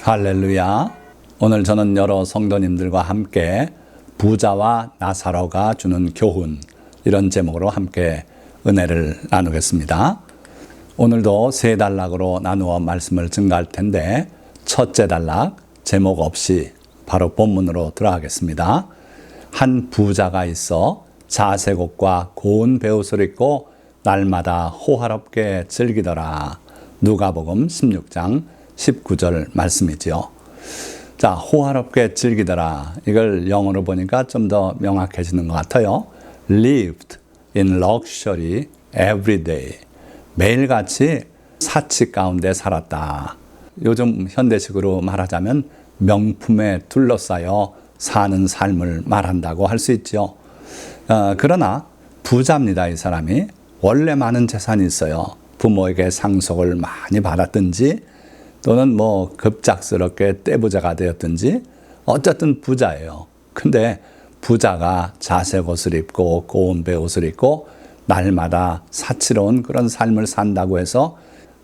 할렐루야. 오늘 저는 여러 성도님들과 함께 부자와 나사로가 주는 교훈, 이런 제목으로 함께 은혜를 나누겠습니다. 오늘도 세 단락으로 나누어 말씀을 증가할 텐데, 첫째 단락 제목 없이 바로 본문으로 들어가겠습니다. 한 부자가 있어 자색 옷과 고운 베옷을 입고 날마다 호화롭게 즐기더라. 누가복음 16장 19절 말씀이지요. 자, 호화롭게 즐기더라. 이걸 영어로 보니까 좀 더 명확해지는 것 같아요. Lived in luxury every day. 매일같이 사치 가운데 살았다. 요즘 현대식으로 말하자면 명품에 둘러싸여 사는 삶을 말한다고 할 수 있죠. 그러나 부자입니다, 이 사람이. 원래 많은 재산이 있어요. 부모에게 상속을 많이 받았든지 또는 급작스럽게 떼부자가 되었든지 어쨌든 부자예요. 근데 부자가 자색 옷을 입고 고운 베옷을 입고 날마다 사치로운 그런 삶을 산다고 해서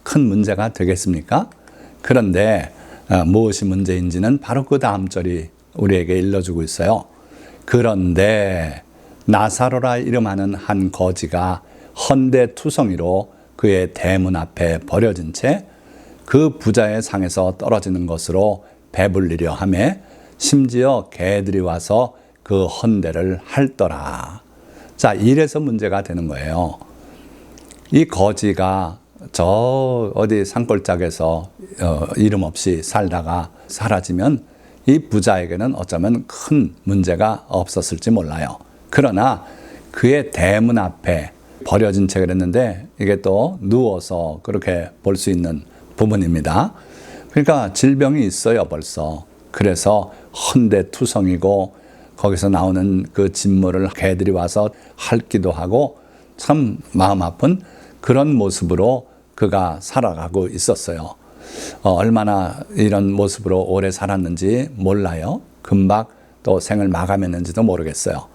큰 문제가 되겠습니까? 그런데 무엇이 문제인지는 바로 그 다음 절이 우리에게 일러주고 있어요. 그런데 나사로라 이름하는 한 거지가 헌데투성이로 그의 대문 앞에 버려진 채 그 부자의 상에서 떨어지는 것으로 배불리려 하며 심지어 개들이 와서 그 헌데를 핥더라. 자, 이래서 문제가 되는 거예요. 이 거지가 저 어디 산골짜기에서 이름 없이 살다가 사라지면 이 부자에게는 어쩌면 큰 문제가 없었을지 몰라요. 그러나 그의 대문 앞에 버려진 채 그랬는데 이게 또 누워서 그렇게 볼 수 있는 부분입니다. 그러니까 질병이 있어요, 벌써. 그래서 헌데투성이고 거기서 나오는 그 진물을 개들이 와서 핥기도 하고 참 마음 아픈 그런 모습으로 그가 살아가고 있었어요. 얼마나 이런 모습으로 오래 살았는지 몰라요. 금방 또 생을 마감했는지도 모르겠어요.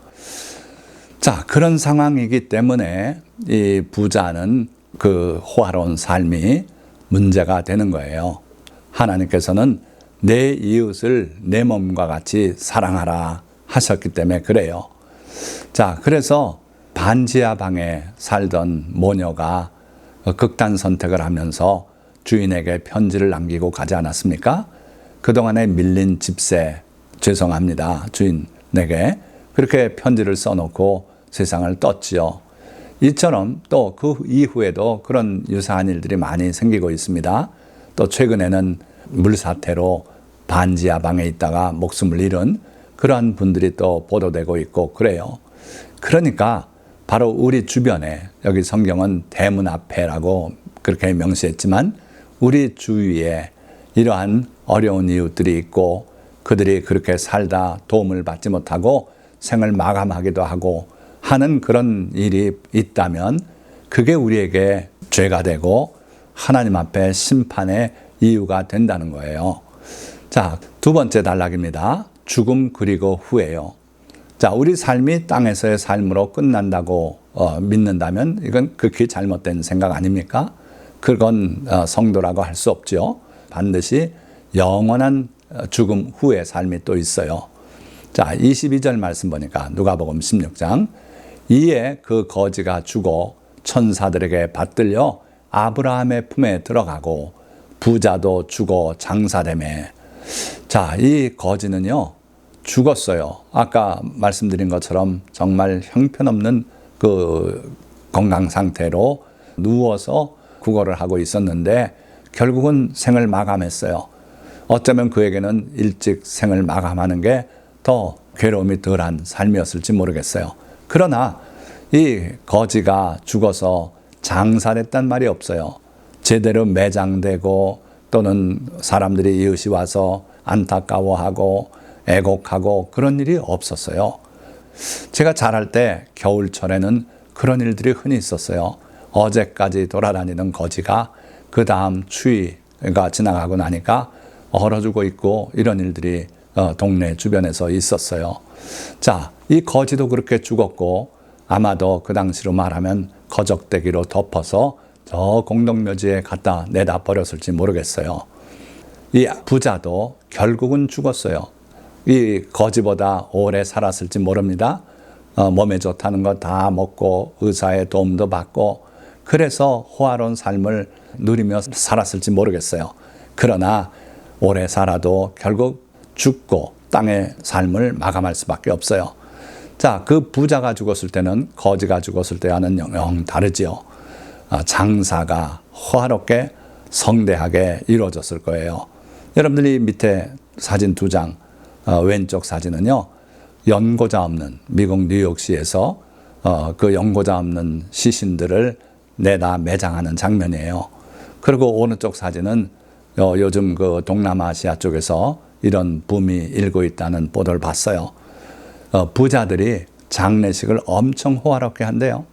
자, 그런 상황이기 때문에 이 부자는 그 호화로운 삶이 문제가 되는 거예요. 하나님께서는 내 이웃을 내 몸과 같이 사랑하라 하셨기 때문에 그래요. 자, 그래서 반지하 방에 살던 모녀가 극단 선택을 하면서 주인에게 편지를 남기고 가지 않았습니까? 그동안에 밀린 집세 죄송합니다, 주인에게. 그렇게 편지를 써놓고 세상을 떴지요. 이처럼 또 그 이후에도 그런 유사한 일들이 많이 생기고 있습니다. 또 최근에는 물사태로 반지하 방에 있다가 목숨을 잃은 그러한 분들이 또 보도되고 있고 그래요. 그러니까 바로 우리 주변에, 여기 성경은 대문 앞에라고 그렇게 명시했지만 우리 주위에 이러한 어려운 이웃들이 있고 그들이 그렇게 살다 도움을 받지 못하고 생을 마감하기도 하고 하는 그런 일이 있다면 그게 우리에게 죄가 되고 하나님 앞에 심판의 이유가 된다는 거예요. 자, 두 번째 단락입니다. 죽음 그리고 후회요. 자, 우리 삶이 땅에서의 삶으로 끝난다고 믿는다면 이건 극히 잘못된 생각 아닙니까? 그건 성도라고 할 수 없죠. 반드시 영원한 죽음 후의 삶이 또 있어요. 자, 22절 말씀 보니까 누가복음 16장 이에 그 거지가 죽어 천사들에게 받들려 아브라함의 품에 들어가고 부자도 죽어 장사되매. 자, 이 거지는요 죽었어요. 아까 말씀드린 것처럼 정말 형편없는 그 건강 상태로 누워서 구걸을 하고 있었는데 결국은 생을 마감했어요. 어쩌면 그에게는 일찍 생을 마감하는 게 더 괴로움이 덜한 삶이었을지 모르겠어요. 그러나 이 거지가 죽어서 장사됐단 말이 없어요. 제대로 매장되고 또는 사람들이 이웃이 와서 안타까워하고 애곡하고 그런 일이 없었어요. 제가 자랄 때 겨울철에는 그런 일들이 흔히 있었어요. 어제까지 돌아다니던 거지가 그 다음 추위가 지나가고 나니까 얼어 죽어 있고 이런 일들이 동네 주변에서 있었어요. 자, 이 거지도 그렇게 죽었고 아마도 그 당시로 말하면 거적대기로 덮어서 저 공동묘지에 갖다 내다 버렸을지 모르겠어요. 이 부자도 결국은 죽었어요. 이 거지보다 오래 살았을지 모릅니다. 몸에 좋다는 거 다 먹고 의사의 도움도 받고 그래서 호화로운 삶을 누리며 살았을지 모르겠어요. 그러나 오래 살아도 결국 죽고 땅의 삶을 마감할 수밖에 없어요. 자, 그 부자가 죽었을 때는 거지가 죽었을 때와는 영 다르지요. 장사가 호화롭게 성대하게 이루어졌을 거예요. 여러분들이 밑에 사진 2장, 왼쪽 사진은요, 연고자 없는 미국 뉴욕시에서 그 연고자 없는 시신들을 내다 매장하는 장면이에요. 그리고 오른쪽 사진은 요즘 그 동남아시아 쪽에서 이런 붐이 일고 있다는 보도를 봤어요. 부자들이 장례식을 엄청 호화롭게 한대요.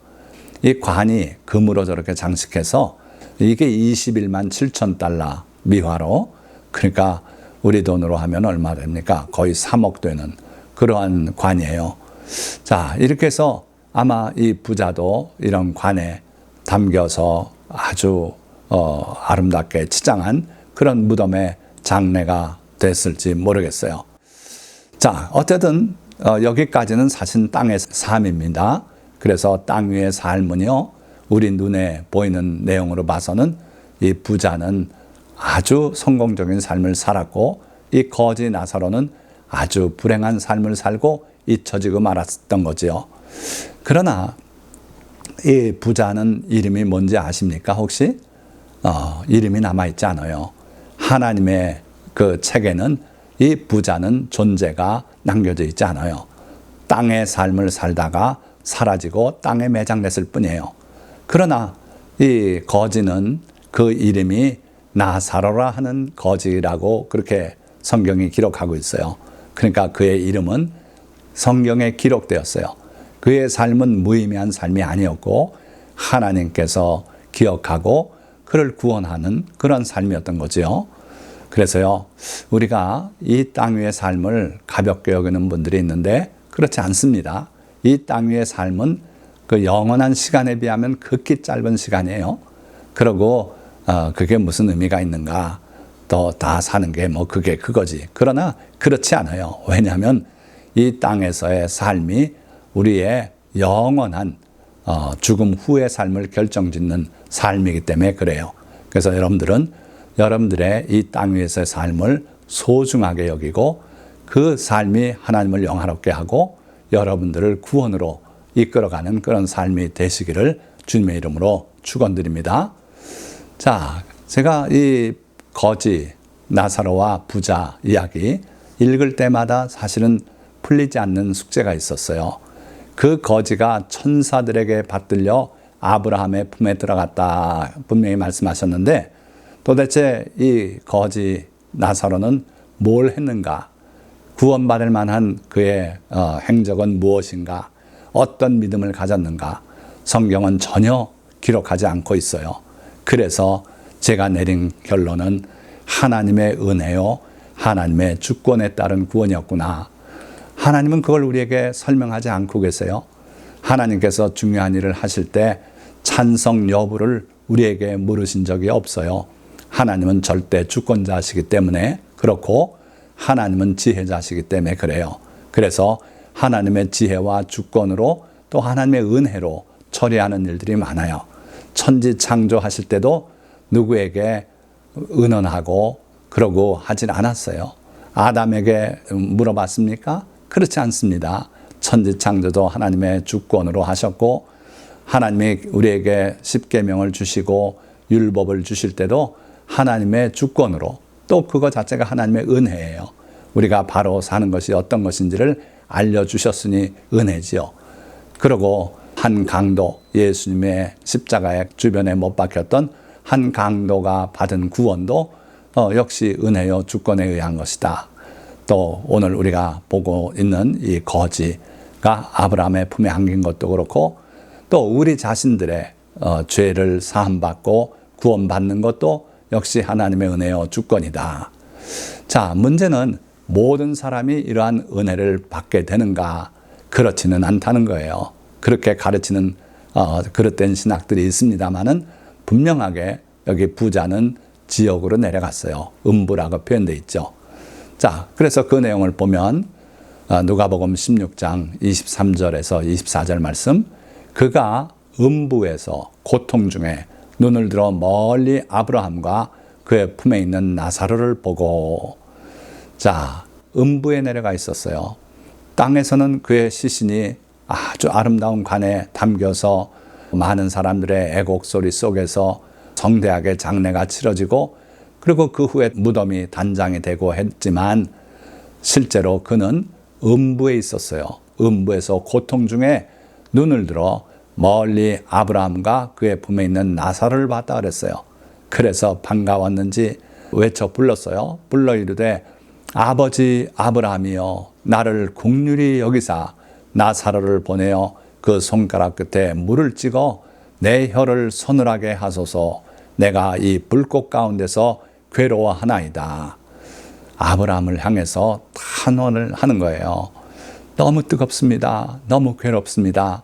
이 관이 금으로 저렇게 장식해서 이게 21만 7천 달러 미화로, 그러니까 우리 돈으로 하면 얼마 됩니까? 거의 3억 되는 그러한 관이에요. 자, 이렇게 해서 아마 이 부자도 이런 관에 담겨서 아주 아름답게 치장한 그런 무덤의 장례가 됐을지 모르겠어요. 자, 어쨌든 여기까지는 사실 땅의 삶입니다. 그래서 땅 위의 삶은요, 우리 눈에 보이는 내용으로 봐서는 이 부자는 아주 성공적인 삶을 살았고 이 거지 나사로는 아주 불행한 삶을 살고 잊혀지고 말았던 거지요. 그러나 이 부자는 이름이 뭔지 아십니까? 혹시? 이름이 남아있지 않아요. 하나님의 그 책에는 이 부자는 존재가 남겨져 있지 않아요. 땅의 삶을 살다가 사라지고 땅에 매장됐을 뿐이에요. 그러나 이 거지는 그 이름이 나사로라 하는 거지라고 그렇게 성경이 기록하고 있어요. 그러니까 그의 이름은 성경에 기록되었어요. 그의 삶은 무의미한 삶이 아니었고 하나님께서 기억하고 그를 구원하는 그런 삶이었던 거지요. 그래서요, 우리가 이 땅 위의 삶을 가볍게 여기는 분들이 있는데 그렇지 않습니다. 이 땅 위의 삶은 그 영원한 시간에 비하면 극히 짧은 시간이에요. 그리고 그게 무슨 의미가 있는가? 또 다 사는 게 뭐 그게 그거지. 그러나 그렇지 않아요. 왜냐하면 이 땅에서의 삶이 우리의 영원한 죽음 후의 삶을 결정짓는 삶이기 때문에 그래요. 그래서 여러분들은 여러분들의 이 땅 위에서의 삶을 소중하게 여기고 그 삶이 하나님을 영화롭게 하고 여러분들을 구원으로 이끌어가는 그런 삶이 되시기를 주님의 이름으로 축원드립니다. 자, 제가 이 거지, 나사로와 부자 이야기 읽을 때마다 사실은 풀리지 않는 숙제가 있었어요. 그 거지가 천사들에게 받들려 아브라함의 품에 들어갔다 분명히 말씀하셨는데 도대체 이 거지 나사로는 뭘 했는가? 구원받을 만한 그의 행적은 무엇인가? 어떤 믿음을 가졌는가? 성경은 전혀 기록하지 않고 있어요. 그래서 제가 내린 결론은 하나님의 은혜요, 하나님의 주권에 따른 구원이었구나. 하나님은 그걸 우리에게 설명하지 않고 계세요. 하나님께서 중요한 일을 하실 때 찬성 여부를 우리에게 물으신 적이 없어요. 하나님은 절대 주권자시기 때문에 그렇고 하나님은 지혜자시기 때문에 그래요. 그래서 하나님의 지혜와 주권으로 또 하나님의 은혜로 처리하는 일들이 많아요. 천지 창조하실 때도 누구에게 은언하고 그러고 하진 않았어요. 아담에게 물어봤습니까? 그렇지 않습니다. 천지 창조도 하나님의 주권으로 하셨고 하나님이 우리에게 십계명을 주시고 율법을 주실 때도 하나님의 주권으로 또 그거 자체가 하나님의 은혜예요. 우리가 바로 사는 것이 어떤 것인지를 알려주셨으니 은혜지요. 그리고 한 강도, 예수님의 십자가의 주변에 못 박혔던 한 강도가 받은 구원도 역시 은혜요 주권에 의한 것이다. 또 오늘 우리가 보고 있는 이 거지가 아브라함의 품에 안긴 것도 그렇고 또 우리 자신들의 죄를 사함받고 구원받는 것도 역시 하나님의 은혜요 주권이다. 자, 문제는 모든 사람이 이러한 은혜를 받게 되는가? 그렇지는 않다는 거예요. 그렇게 가르치는 그릇된 신학들이 있습니다만은 분명하게 여기 부자는 지옥으로 내려갔어요. 음부라고 표현되어 있죠. 자, 그래서 그 내용을 보면 누가복음 16장 23절에서 24절 말씀, 그가 음부에서 고통 중에 눈을 들어 멀리 아브라함과 그의 품에 있는 나사로를 보고, 자, 음부에 내려가 있었어요. 땅에서는 그의 시신이 아주 아름다운 관에 담겨서 많은 사람들의 애곡 소리 속에서 성대하게 장례가 치러지고, 그리고 그 후에 무덤이 단장이 되고 했지만 실제로 그는 음부에 있었어요. 음부에서 고통 중에 눈을 들어 멀리 아브라함과 그의 품에 있는 나사로를 봤다 그랬어요. 그래서 반가웠는지 외쳐 불렀어요. 불러 이르되 아버지 아브라함이여, 나를 긍휼히 여기사 나사로를 보내어 그 손가락 끝에 물을 찍어 내 혀를 서늘하게 하소서. 내가 이 불꽃 가운데서 괴로워하나이다. 아브라함을 향해서 탄원을 하는 거예요. 너무 뜨겁습니다. 너무 괴롭습니다.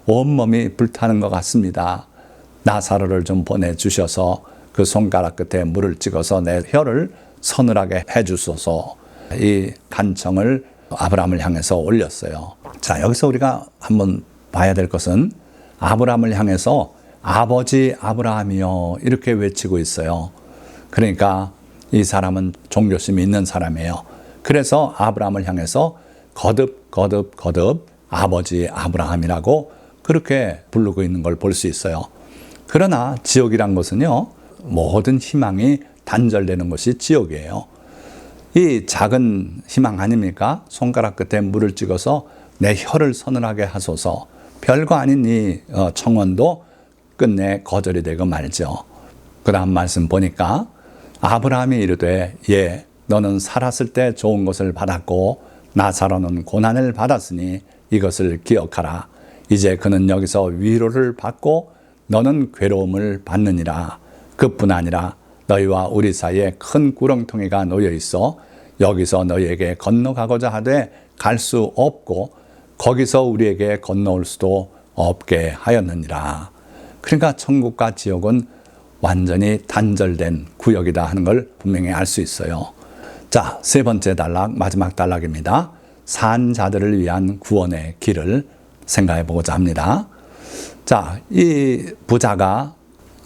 온몸이 불타는 것 같습니다. 나사로를 좀 보내주셔서 그 손가락 끝에 물을 찍어서 내 혀를 서늘하게 해주소서. 이 간청을 아브라함을 향해서 올렸어요. 자, 여기서 우리가 한번 봐야 될 것은 아브라함을 향해서 아버지 아브라함이요 이렇게 외치고 있어요. 그러니까 이 사람은 종교심이 있는 사람이에요. 그래서 아브라함을 향해서 거듭 아버지 아브라함이라고 그렇게 부르고 있는 걸 볼 수 있어요. 그러나 지옥이란 것은요, 모든 희망이 단절되는 것이 지옥이에요. 이 작은 희망 아닙니까? 손가락 끝에 물을 찍어서 내 혀를 서늘하게 하소서. 별거 아닌 이 청원도 끝내 거절이 되고 말죠. 그 다음 말씀 보니까 아브라함이 이르되 예, 너는 살았을 때 좋은 것을 받았고 나사로는 고난을 받았으니 이것을 기억하라. 이제 그는 여기서 위로를 받고 너는 괴로움을 받느니라. 그뿐 아니라 너희와 우리 사이에 큰 구렁텅이가 놓여 있어 여기서 너희에게 건너가고자 하되 갈 수 없고 거기서 우리에게 건너올 수도 없게 하였느니라. 그러니까 천국과 지옥은 완전히 단절된 구역이다 하는 걸 분명히 알 수 있어요. 자, 세 번째 단락, 마지막 단락입니다. 산 자들을 위한 구원의 길을 생각해 보고자 합니다. 자, 이 부자가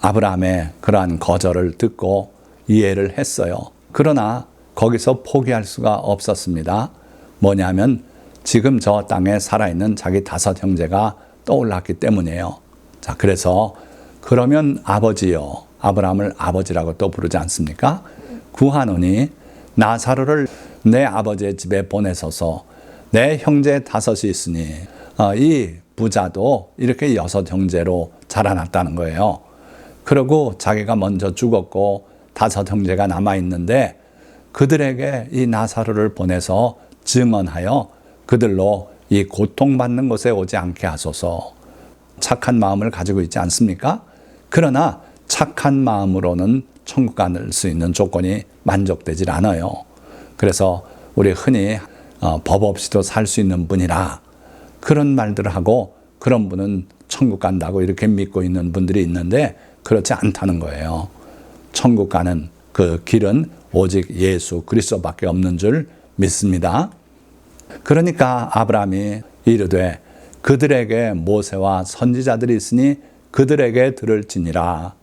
아브라함의 그러한 거절을 듣고 이해를 했어요. 그러나 거기서 포기할 수가 없었습니다. 뭐냐면 지금 저 땅에 살아있는 자기 5 형제가 떠올랐기 때문이에요. 자, 그래서 그러면 아버지요, 아브라함을 아버지라고 또 부르지 않습니까? 구하노니 나사로를 내 아버지의 집에 보내소서. 내 형제 5이 있으니 이 부자도 이렇게 6 형제로 자라났다는 거예요. 그리고 자기가 먼저 죽었고 5 형제가 남아있는데 그들에게 이 나사로를 보내서 증언하여 그들로 이 고통받는 곳에 오지 않게 하소서. 착한 마음을 가지고 있지 않습니까? 그러나 착한 마음으로는 천국 갈 수 있는 조건이 만족되질 않아요. 그래서 우리 흔히 법 없이도 살 수 있는 분이라 그런 말들을 하고 그런 분은 천국 간다고 이렇게 믿고 있는 분들이 있는데 그렇지 않다는 거예요. 천국 가는 그 길은 오직 예수 그리스도밖에 없는 줄 믿습니다. 그러니까 아브라함이 이르되 그들에게 모세와 선지자들이 있으니 그들에게 들을지니라.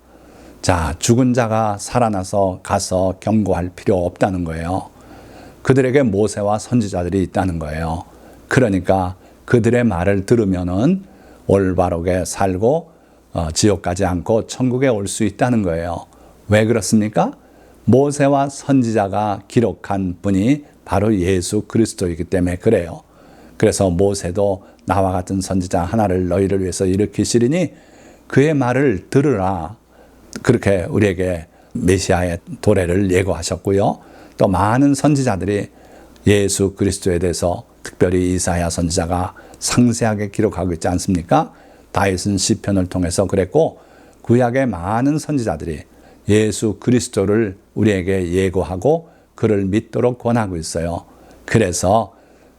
자, 죽은 자가 살아나서 가서 경고할 필요 없다는 거예요. 그들에게 모세와 선지자들이 있다는 거예요. 그러니까 그들의 말을 들으면은 올바르게 살고 지옥 가지 않고 천국에 올 수 있다는 거예요. 왜 그렇습니까? 모세와 선지자가 기록한 분이 바로 예수 그리스도이기 때문에 그래요. 그래서 모세도 나와 같은 선지자 하나를 너희를 위해서 일으키시리니 그의 말을 들으라. 그렇게 우리에게 메시아의 도래를 예고하셨고요. 또 많은 선지자들이 예수 그리스도에 대해서 특별히 이사야 선지자가 상세하게 기록하고 있지 않습니까? 다윗은 시편을 통해서 그랬고 구약의 많은 선지자들이 예수 그리스도를 우리에게 예고하고 그를 믿도록 권하고 있어요. 그래서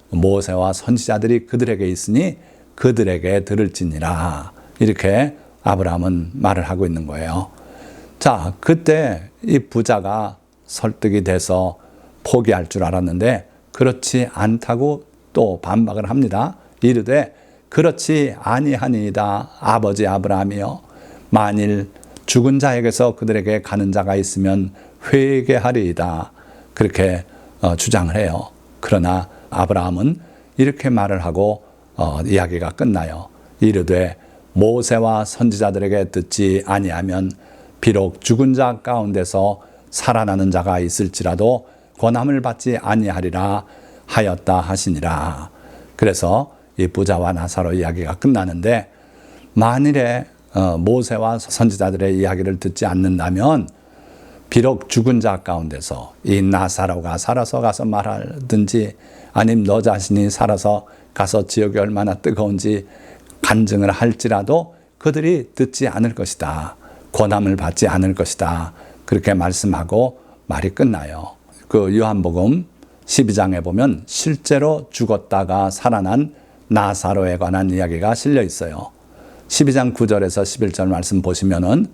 모세와 선지자들이 그들에게 있으니 그들에게 들을지니라. 이렇게 아브라함은 말을 하고 있는 거예요. 자, 그때 이 부자가 설득이 돼서 포기할 줄 알았는데 그렇지 않다고 또 반박을 합니다. 이르되 그렇지 아니하니이다. 아버지 아브라함이여, 만일 죽은 자에게서 그들에게 가는 자가 있으면 회개하리이다. 그렇게 주장을 해요. 그러나 아브라함은 이렇게 말을 하고 이야기가 끝나요. 이르되 모세와 선지자들에게 듣지 아니하면 비록 죽은 자 가운데서 살아나는 자가 있을지라도 권함을 받지 아니하리라 하였다 하시니라. 그래서 이 부자와 나사로 이야기가 끝나는데, 만일에 모세와 선지자들의 이야기를 듣지 않는다면 비록 죽은 자 가운데서 이 나사로가 살아서 가서 말하든지 아니면 너 자신이 살아서 가서 지옥이 얼마나 뜨거운지 간증을 할지라도 그들이 듣지 않을 것이다. 권함을 받지 않을 것이다. 그렇게 말씀하고 말이 끝나요. 그 요한복음 12장에 보면 실제로 죽었다가 살아난 나사로에 관한 이야기가 실려 있어요. 12장 9절에서 11절 말씀 보시면은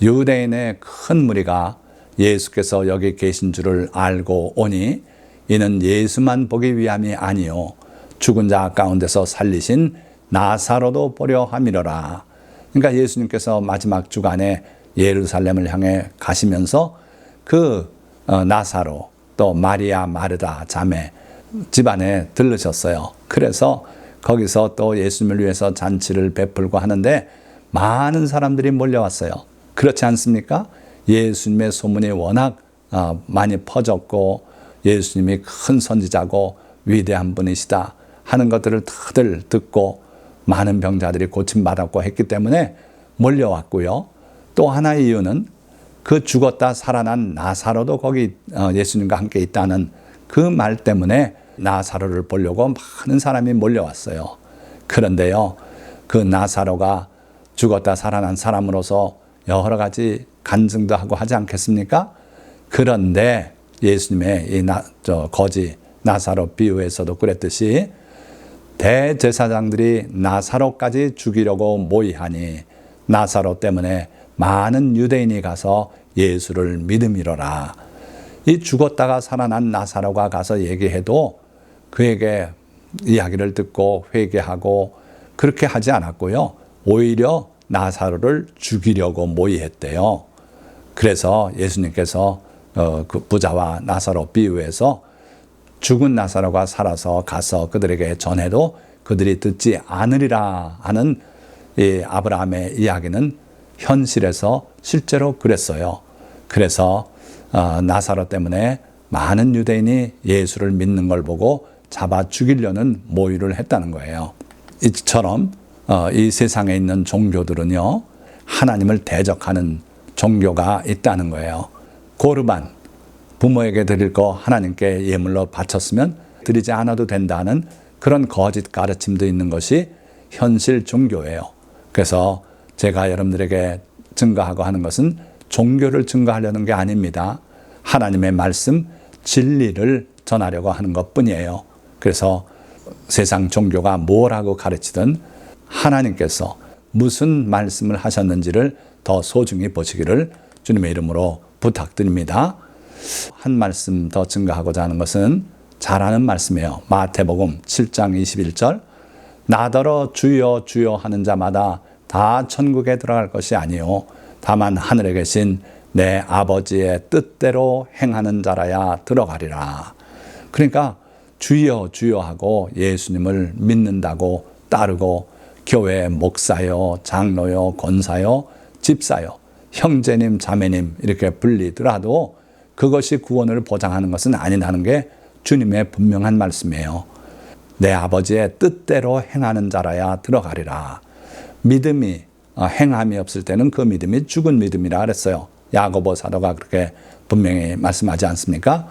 유대인의 큰 무리가 예수께서 여기 계신 줄을 알고 오니 이는 예수만 보기 위함이 아니요 죽은 자 가운데서 살리신 나사로도 보려 함이로라. 그러니까 예수님께서 마지막 주간에 예루살렘을 향해 가시면서 그 나사로 또 마리아 마르다 자매 집안에 들르셨어요. 그래서 거기서 또 예수님을 위해서 잔치를 베풀고 하는데 많은 사람들이 몰려왔어요. 그렇지 않습니까? 예수님의 소문이 워낙 많이 퍼졌고 예수님이 큰 선지자고 위대한 분이시다 하는 것들을 다들 듣고 많은 병자들이 고침받았고 했기 때문에 몰려왔고요. 또 하나의 이유는 그 죽었다 살아난 나사로도 거기 예수님과 함께 있다는 그 말 때문에 나사로를 보려고 많은 사람이 몰려왔어요. 그런데요, 그 나사로가 죽었다 살아난 사람으로서 여러 가지 간증도 하고 하지 않겠습니까? 그런데 예수님의 이 거지 나사로 비유에서도 그랬듯이 대제사장들이 나사로까지 죽이려고 모의하니 나사로 때문에 많은 유대인이 가서 예수를 믿음이로라. 이 죽었다가 살아난 나사로가 가서 얘기해도 그에게 이야기를 듣고 회개하고 그렇게 하지 않았고요. 오히려 나사로를 죽이려고 모의했대요. 그래서 예수님께서 그 부자와 나사로 비유해서 죽은 나사로가 살아서 가서 그들에게 전해도 그들이 듣지 않으리라 하는 이 아브라함의 이야기는 현실에서 실제로 그랬어요. 그래서 나사로 때문에 많은 유대인이 예수를 믿는 걸 보고 잡아 죽이려는 모의를 했다는 거예요. 이처럼 이 세상에 있는 종교들은요, 하나님을 대적하는 종교가 있다는 거예요. 고르반, 부모에게 드릴 거 하나님께 예물로 바쳤으면 드리지 않아도 된다는 그런 거짓 가르침도 있는 것이 현실 종교예요. 그래서 제가 여러분들에게 증거하고 하는 것은 종교를 증거하려는 게 아닙니다. 하나님의 말씀, 진리를 전하려고 하는 것뿐이에요. 그래서 세상 종교가 뭐라고 가르치든 하나님께서 무슨 말씀을 하셨는지를 더 소중히 보시기를 주님의 이름으로 부탁드립니다. 한 말씀 더 증거하고자 하는 것은 잘 아는 말씀이에요. 마태복음 7장 21절, 나더러 주여 주여 하는 자마다 다 천국에 들어갈 것이 아니요 다만 하늘에 계신 내 아버지의 뜻대로 행하는 자라야 들어가리라. 그러니까 주여 주여 하고 예수님을 믿는다고 따르고 교회 목사요, 장로요, 권사요, 집사요, 형제님, 자매님 이렇게 불리더라도 그것이 구원을 보장하는 것은 아니라는 게 주님의 분명한 말씀이에요. 내 아버지의 뜻대로 행하는 자라야 들어가리라. 믿음이 행함이 없을 때는 그 믿음이 죽은 믿음이라 그랬어요. 야고보 사도가 그렇게 분명히 말씀하지 않습니까?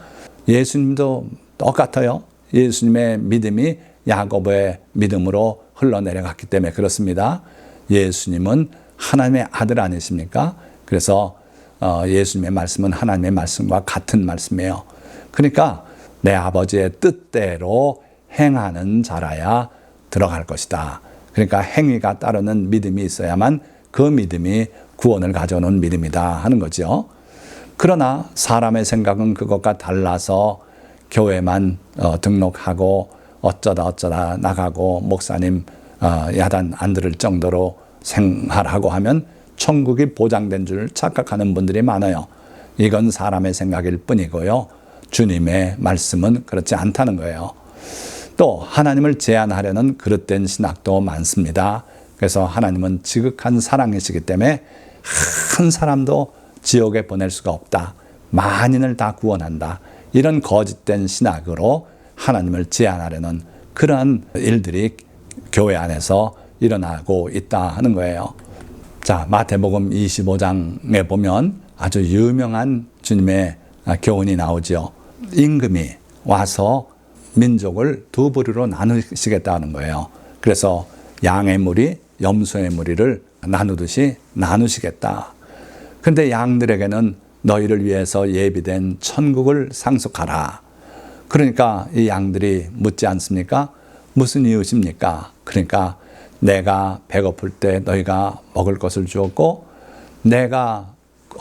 예수님도 똑같아요. 예수님의 믿음이 야고보의 믿음으로 흘러내려갔기 때문에 그렇습니다. 예수님은 하나님의 아들 아니십니까? 그래서 예수님의 말씀은 하나님의 말씀과 같은 말씀이에요. 그러니까 내 아버지의 뜻대로 행하는 자라야 들어갈 것이다. 그러니까 행위가 따르는 믿음이 있어야만 그 믿음이 구원을 가져오는 믿음이다 하는 거죠. 그러나 사람의 생각은 그것과 달라서 교회만 등록하고 어쩌다 나가고 목사님 야단 안 들을 정도로 생활하고 하면 천국이 보장된 줄 착각하는 분들이 많아요. 이건 사람의 생각일 뿐이고요. 주님의 말씀은 그렇지 않다는 거예요. 또 하나님을 제한하려는 그릇된 신학도 많습니다. 그래서 하나님은 지극한 사랑이시기 때문에 한 사람도 지옥에 보낼 수가 없다. 만인을 다 구원한다. 이런 거짓된 신학으로 하나님을 제한하려는 그러한 일들이 교회 안에서 일어나고 있다 하는 거예요. 자, 마태복음 25장에 보면 아주 유명한 주님의 교훈이 나오죠. 임금이 와서 민족을 두 부류로 나누시겠다는 거예요. 그래서 양의 무리, 염소의 무리를 나누듯이 나누시겠다. 그런데 양들에게는 너희를 위해서 예비된 천국을 상속하라. 그러니까 이 양들이 묻지 않습니까? 무슨 이유십니까? 그러니까 내가 배고플 때 너희가 먹을 것을 주었고, 내가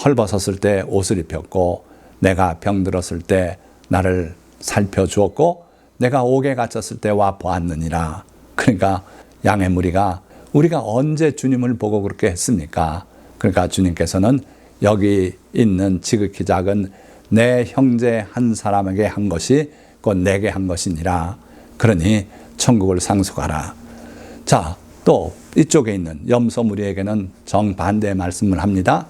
헐벗었을 때 옷을 입혔고, 내가 병들었을 때 나를 살펴주었고, 내가 옥에 갇혔을 때 와 보았느니라. 그러니까 양의 무리가 우리가 언제 주님을 보고 그렇게 했습니까? 그러니까 주님께서는 여기 있는 지극히 작은 내 형제 한 사람에게 한 것이 곧 내게 한 것이니라. 그러니 천국을 상속하라. 자, 또 이쪽에 있는 염소 무리에게는 정반대의 말씀을 합니다.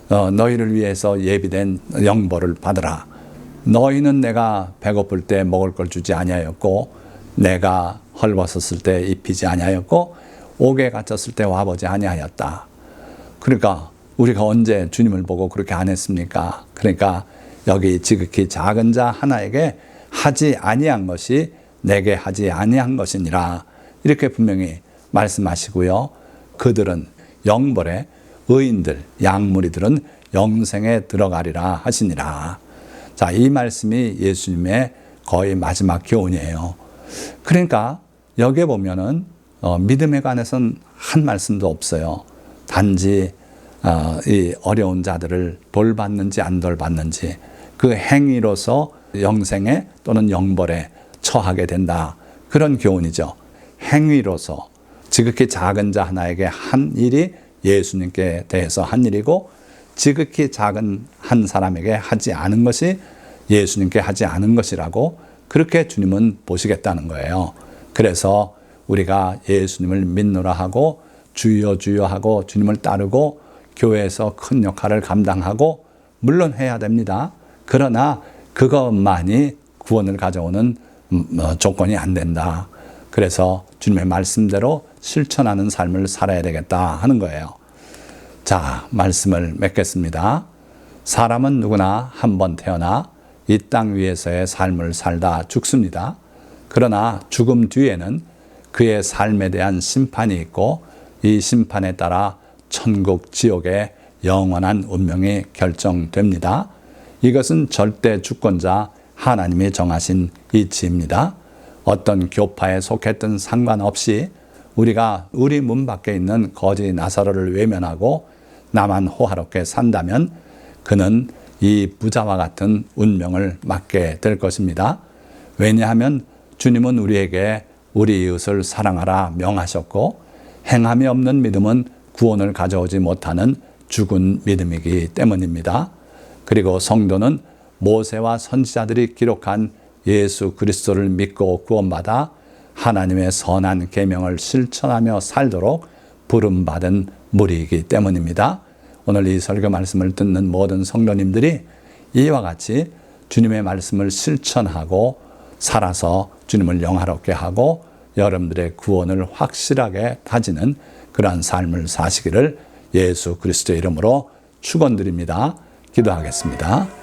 너희를 위해서 예비된 영보를 받으라. 너희는 내가 배고플 때 먹을 걸 주지 아니하였고, 내가 헐벗었을 때 입히지 아니하였고, 옥에 갇혔을 때 와보지 아니하였다. 그러니까 우리가 언제 주님을 보고 그렇게 안 했습니까? 그러니까 여기 지극히 작은 자 하나에게 하지 아니한 것이 내게 하지 아니한 것이니라. 이렇게 분명히 말씀하시고요. 그들은 영벌에, 의인들, 양무리들은 영생에 들어가리라 하시니라. 자, 이 말씀이 예수님의 거의 마지막 교훈이에요. 그러니까 여기에 보면은 믿음에 관해서는 한 말씀도 없어요. 단지 이 어려운 자들을 돌봤는지 안 돌봤는지 그 행위로서 영생에 또는 영벌에 처하게 된다. 그런 교훈이죠. 행위로서 지극히 작은 자 하나에게 한 일이 예수님께 대해서 한 일이고, 지극히 작은 한 사람에게 하지 않은 것이 예수님께 하지 않은 것이라고 그렇게 주님은 보시겠다는 거예요. 그래서 우리가 예수님을 믿노라 하고 주여 주여 하고 주님을 따르고 교회에서 큰 역할을 감당하고 물론 해야 됩니다. 그러나 그것만이 구원을 가져오는 조건이 안 된다. 그래서 주님의 말씀대로 실천하는 삶을 살아야 되겠다 하는 거예요. 자, 말씀을 맺겠습니다. 사람은 누구나 한 번 태어나 이 땅 위에서의 삶을 살다 죽습니다. 그러나 죽음 뒤에는 그의 삶에 대한 심판이 있고, 이 심판에 따라 천국, 지옥의 영원한 운명이 결정됩니다. 이것은 절대 주권자 하나님이 정하신 이치입니다. 어떤 교파에 속했든 상관없이 우리가 우리 문 밖에 있는 거지 나사로를 외면하고 나만 호화롭게 산다면 그는 이 부자와 같은 운명을 맞게 될 것입니다. 왜냐하면 주님은 우리에게 우리 이웃을 사랑하라 명하셨고, 행함이 없는 믿음은 구원을 가져오지 못하는 죽은 믿음이기 때문입니다. 그리고 성도는 모세와 선지자들이 기록한 예수 그리스도를 믿고 구원받아 하나님의 선한 계명을 실천하며 살도록 부름받은 무리이기 때문입니다. 오늘 이 설교 말씀을 듣는 모든 성도님들이 이와 같이 주님의 말씀을 실천하고 살아서 주님을 영화롭게 하고 여러분들의 구원을 확실하게 다지는 그러한 삶을 사시기를 예수 그리스도의 이름으로 축원드립니다. 기도하겠습니다.